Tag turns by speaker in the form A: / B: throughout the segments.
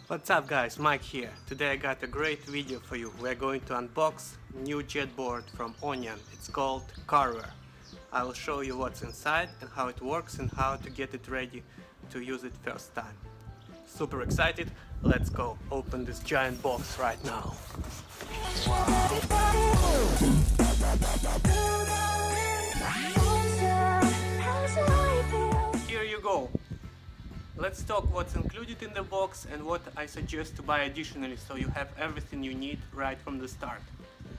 A: What's up guys, Mike here. Today I got a great video for you. We're going to unbox new JetBoard from Onean. It's called Carver. I will show you what's inside and how it works and how to get it ready to use it first time. Super excited, let's go open this giant box right now. Here you go. Let's talk what's included in the box and what I suggest to buy additionally, so you have everything you need right from the start.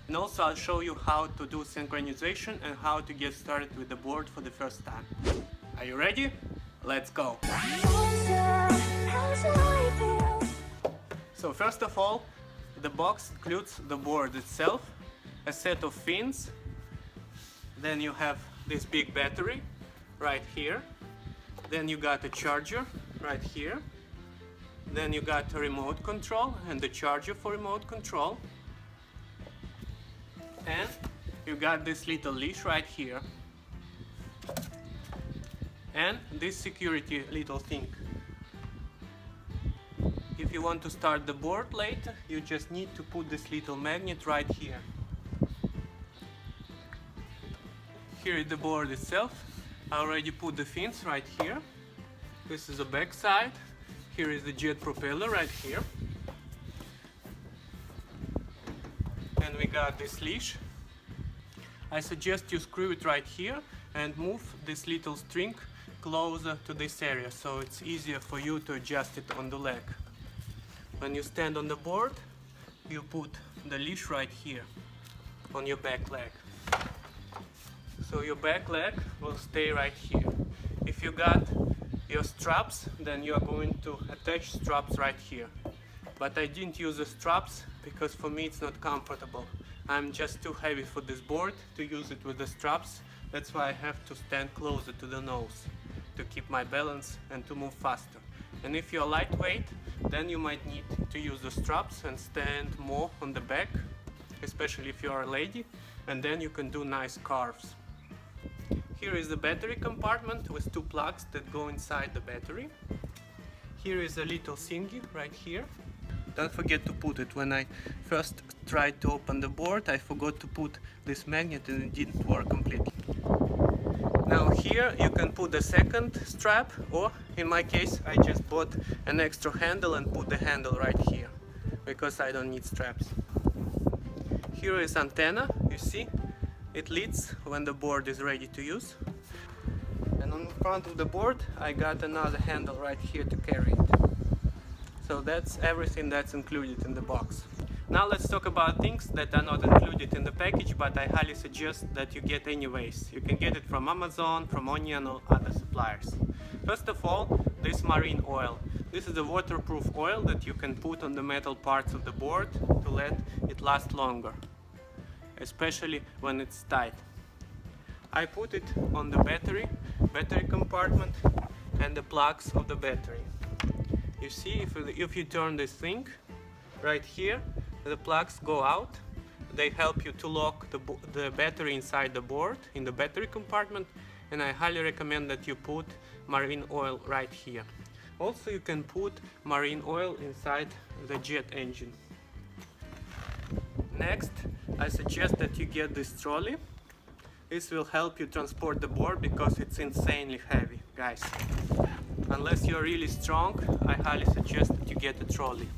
A: And also I'll show you how to do synchronization and how to get started with the board for the first time. Are you ready? Let's go! So first of all, the box includes the board itself, a set of fins, then you have this big battery right here, then you got a charger right here, then you got a remote control and the charger for remote control, and you got this little leash right here and this security little thing. If you want to start the board later, you just need to put this little magnet right here. Here is the board itself. I already put the fins right here. This is the back side. Here is the jet propeller right here. And we got this leash. I suggest you screw it right here and move this little string closer to this area so it's easier for you to adjust it on the leg. When you stand on the board, you put the leash right here on your back leg. So your back leg will stay right here. If you got your straps, then you are going to attach straps right here. But I didn't use the straps because for me it's not comfortable. I'm just too heavy for this board to use it with the straps. That's why I have to stand closer to the nose to keep my balance and to move faster. And if you're lightweight, then you might need to use the straps and stand more on the back, especially if you're a lady, and then you can do nice carves. Here is the battery compartment with two plugs that go inside the battery. Here is a little thingy right here. Don't forget to put it. When I first tried to open the board, I forgot to put this magnet and it didn't work completely. Now here you can put the second strap, or in my case I just bought an extra handle and put the handle right here because I don't need straps. Here is antenna, you see? It leads when the board is ready to use. And on the front of the board I got another handle right here to carry it. So that's everything that's included in the box. Now let's talk about things that are not included in the package, but I highly suggest that you get anyways. You can get it from Amazon, from Onean or other suppliers. First of all, this marine oil. This is a waterproof oil that you can put on the metal parts of the board to let it last longer, especially when it's tight. I put it on the battery compartment and the plugs of the battery. You see, if you turn this thing right here, the plugs go out. They help you to lock the battery inside the board in the battery compartment, and I highly recommend that you put marine oil right here. Also, you can put marine oil inside the jet engine. Next, I suggest that you get this trolley. This will help you transport the board because it's insanely heavy, guys. Unless you're really strong, I highly suggest that you get a trolley.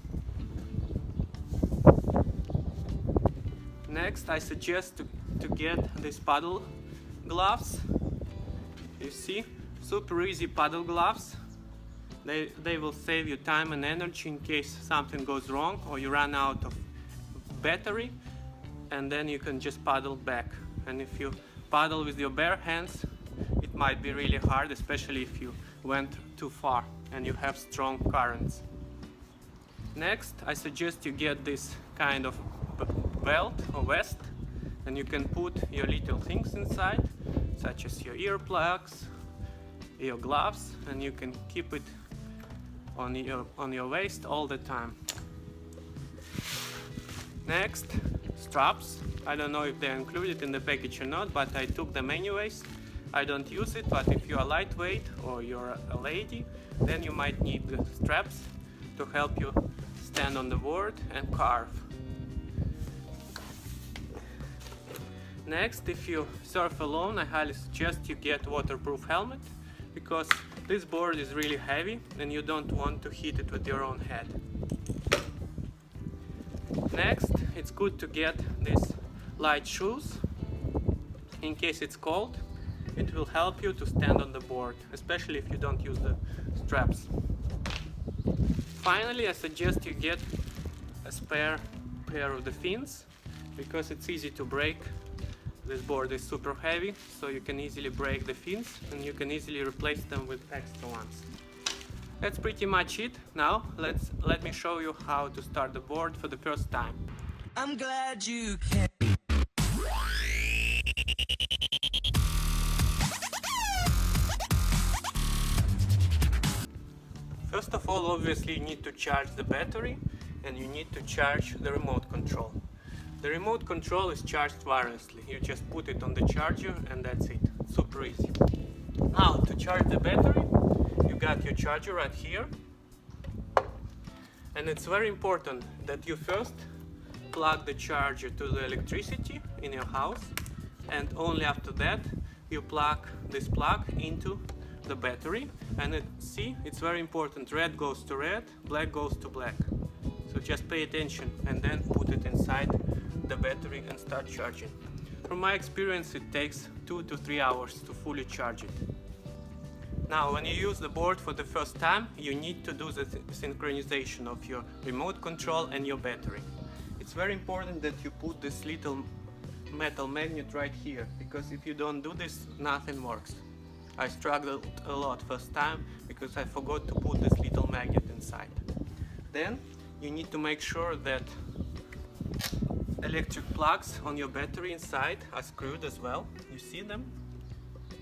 A: Next, I suggest to get these paddle gloves. You see, super easy paddle gloves. They will save you time and energy in case something goes wrong or you run out of battery, and then you can just paddle back. And if you paddle with your bare hands, it might be really hard, especially if you went too far and you have strong currents. Next, I suggest you get this kind of belt or vest, and you can put your little things inside, such as your earplugs, your gloves, and you can keep it on your waist all the time. Next, straps. I don't know if they're included in the package or not, but I took them anyways. I don't use it, but if you are lightweight or you're a lady, then you might need the straps. to help you stand on the board and carve. Next, if you surf alone, I highly suggest you get waterproof helmet, because this board is really heavy and you don't want to hit it with your own head. Next, it's good to get these light shoes in case it's cold. It will help you to stand on the board, especially if you don't use the straps. Finally, I suggest you get a spare pair of the fins, because it's easy to break. This board is super heavy, so you can easily break the fins and you can easily replace them with extra ones. That's pretty much it. Now let me show you how to start the board for the first time. I'm glad you can. First of all, obviously you need to charge the battery and you need to charge the remote control. The remote control is charged wirelessly. You just put it on the charger and that's it. Super easy. Now, to charge the battery, you got your charger right here. And it's very important that you first plug the charger to the electricity in your house, and only after that you plug this plug into the battery. And see, it's very important. Red goes to red, black goes to black. So just pay attention and then put it inside the battery and start charging. From my experience, it takes 2 to 3 hours to fully charge it. Now, when you use the board for the first time, you need to do the synchronization of your remote control and your battery. It's very important that you put this little metal magnet right here, because if you don't do this, nothing works. I struggled a lot first time because I forgot to put this little magnet inside. Then you need to make sure that electric plugs on your battery inside are screwed as well. You see them?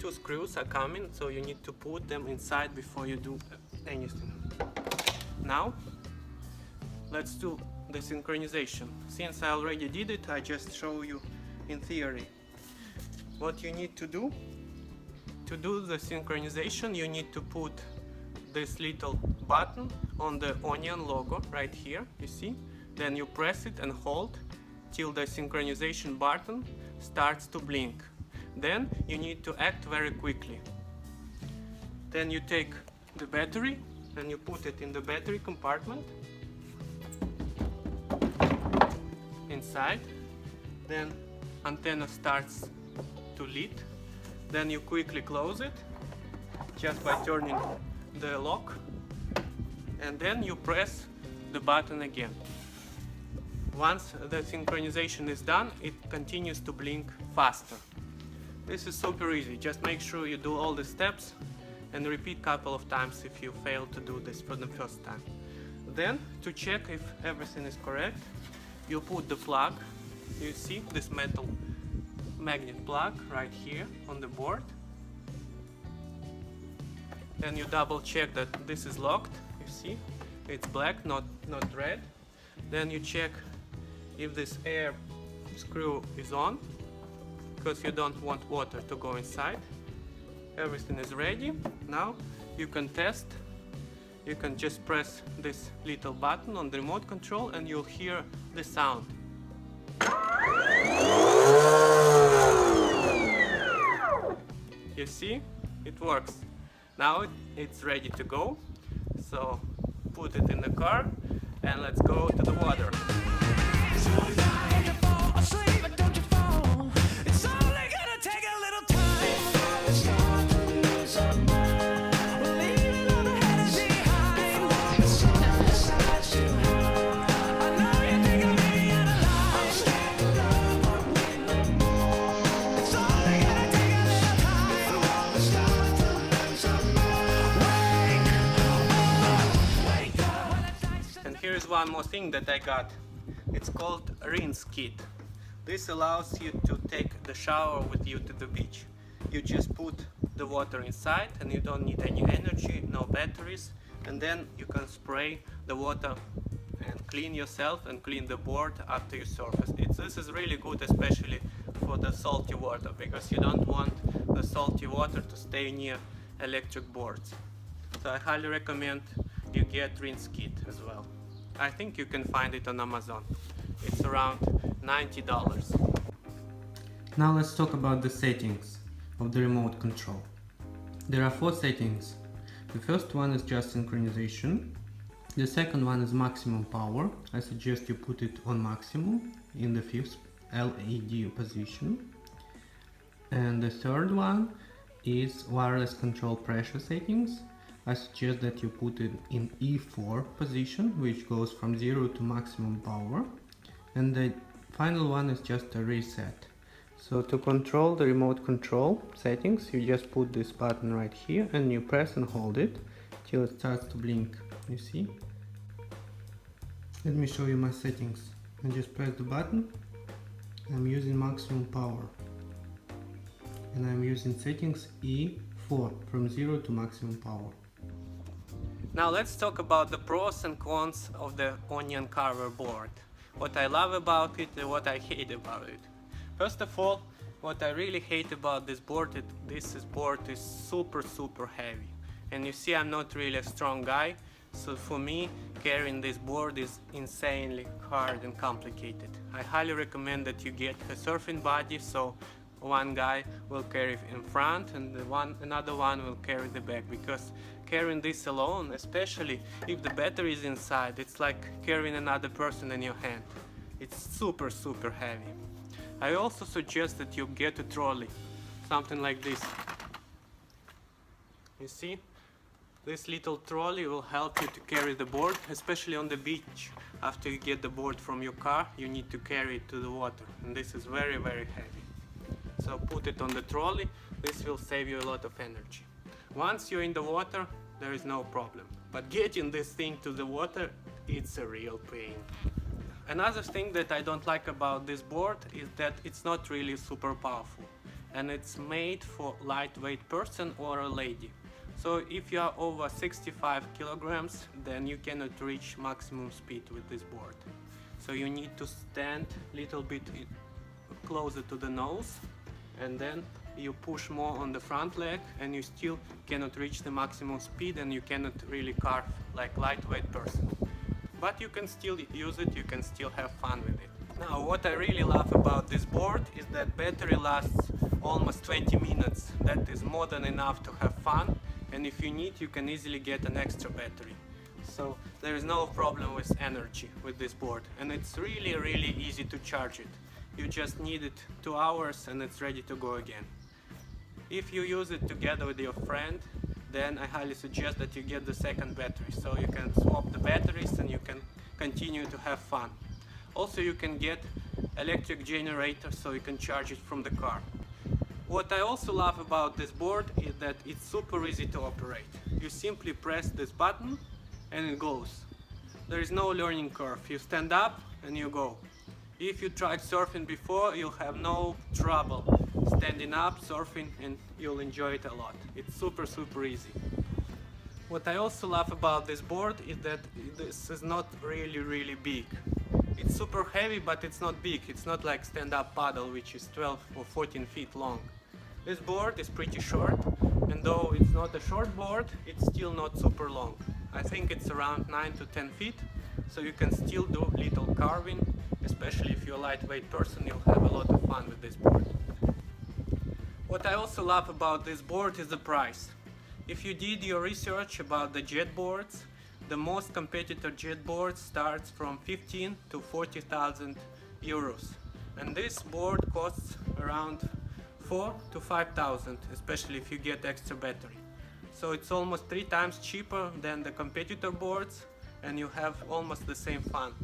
A: 2 screws are coming, so you need to put them inside before you do anything. Now, let's do the synchronization. Since I already did it, I just show you in theory. What you need to do the synchronization, you need to put this little button on the Onean logo right here, you see? Then you press it and hold till the synchronization button starts to blink. Then you need to act very quickly. Then you take the battery and you put it in the battery compartment inside. Then antenna starts to lit. Then you quickly close it just by turning the lock, and then you press the button again. Once the synchronization is done, it continues to blink faster. This is super easy. Just make sure you do all the steps and repeat a couple of times if you fail to do this for the first time. Then, to check if everything is correct, you put the plug. You see this metal magnet plug right here on the board. Then you double check that this is locked. You see, it's black, not red. Then you check if this air screw is on, because you don't want water to go inside. Everything is ready. Now you can test. You can just press this little button on the remote control and you'll hear the sound. You see, it works. Now it's ready to go. So put it in the car and let's go to the water. Here's one more thing that I got. It's called rinse kit. This allows you to take the shower with you to the beach. You just put the water inside and you don't need any energy, no batteries, and then you can spray the water and clean yourself and clean the board after you surf. This is really good, especially for the salty water, because you don't want the salty water to stay near electric boards. So I highly recommend you get rinse kit as well. I think you can find it on Amazon. It's around $90. Now let's talk about the settings of the remote control. There are 4 settings. The first one is just synchronization. The second one is maximum power. I suggest you put it on maximum in the 5th LED position. And the third one is wireless control pressure settings. I suggest that you put it in E4 position, which goes from 0 to maximum power. And the final one is just a reset. So to control the remote control settings, you just put this button right here and you press and hold it till it starts to blink. You see? Let me show you my settings. I just press the button. I'm using maximum power. And I'm using settings E4 from 0 to maximum power. Now let's talk about the pros and cons of the Onean Carver board. What I love about it and what I hate about it. First of all, what I really hate about this board is super heavy. And you see, I'm not really a strong guy, so for me carrying this board is insanely hard and complicated. I highly recommend that you get a surfing body, so one guy will carry in front and another one will carry the back, because carrying this alone, especially if the battery is inside, it's like carrying another person in your hand. It's super heavy. I also suggest that you get a trolley, something like this. You see, this little trolley will help you to carry the board, especially on the beach. After you get the board from your car, you need to carry it to the water, and this is very heavy. So put it on the trolley. This will save you a lot of energy. Once you're in the water, there is no problem, but getting this thing to the water, it's a real pain. Another thing that I don't like about this board is that it's not really super powerful, and it's made for lightweight person or a lady. So if you are over 65 kilograms, then you cannot reach maximum speed with this board. So you need to stand a little bit closer to the nose, and then you push more on the front leg, and you still cannot reach the maximum speed, and you cannot really carve like lightweight person. But you can still use it, you can still have fun with it. Now, what I really love about this board is that battery lasts almost 20 minutes. That is more than enough to have fun, and if you need, you can easily get an extra battery. So there is no problem with energy with this board, and it's really easy to charge it. You just need it 2 hours and it's ready to go again. If you use it together with your friend, then I highly suggest that you get the second battery, so you can swap the batteries and you can continue to have fun. Also, you can get electric generator, so you can charge it from the car. What I also love about this board is that it's super easy to operate. You simply press this button and it goes. There is no learning curve. You stand up and you go. If you tried surfing before, you'll have no trouble standing up, surfing, and you'll enjoy it a lot. It's super easy. What I also love about this board is that this is not really big. It's super heavy, but it's not big. It's not like stand-up paddle, which is 12 or 14 feet long. This board is pretty short, and though it's not a short board, it's still not super long. I think it's around 9 to 10 feet, so you can still do little carving. Especially if you're a lightweight person, you'll have a lot of fun with this board. What I also love about this board is the price. If you did your research about the jet boards, the most competitor jet board starts from 15 to 40,000 euros. And this board costs around 4 to 5,000, especially if you get extra battery. So it's almost 3 times cheaper than the competitor boards, and you have almost the same fun.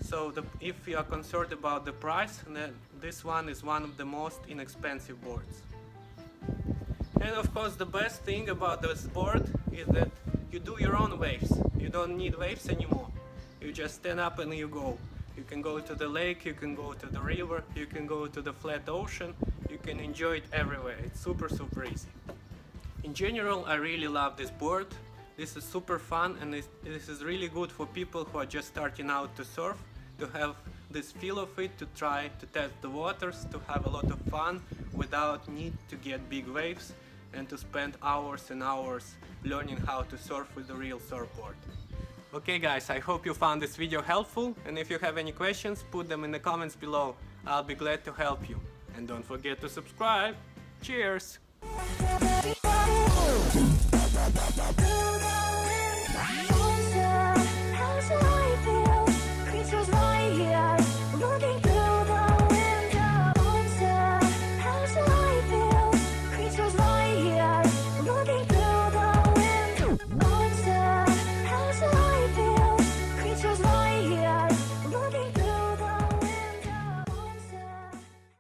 A: So if you are concerned about the price, then this one is one of the most inexpensive boards. And of course, the best thing about this board is that you do your own waves. You don't need waves anymore. You just stand up and you go. You can go to the lake, you can go to the river, you can go to the flat ocean. You can enjoy it everywhere. It's super easy. In general, I really love this board. This is super fun, and this is really good for people who are just starting out to surf, to have this feel of it, to try to test the waters, to have a lot of fun without need to get big waves. and to spend hours and hours learning how to surf with a real surfboard. Okay guys, I hope you found this video helpful, and if you have any questions, put them in the comments below. I'll be glad to help you. And don't forget to subscribe. Cheers!
B: How's your life feel? Creatures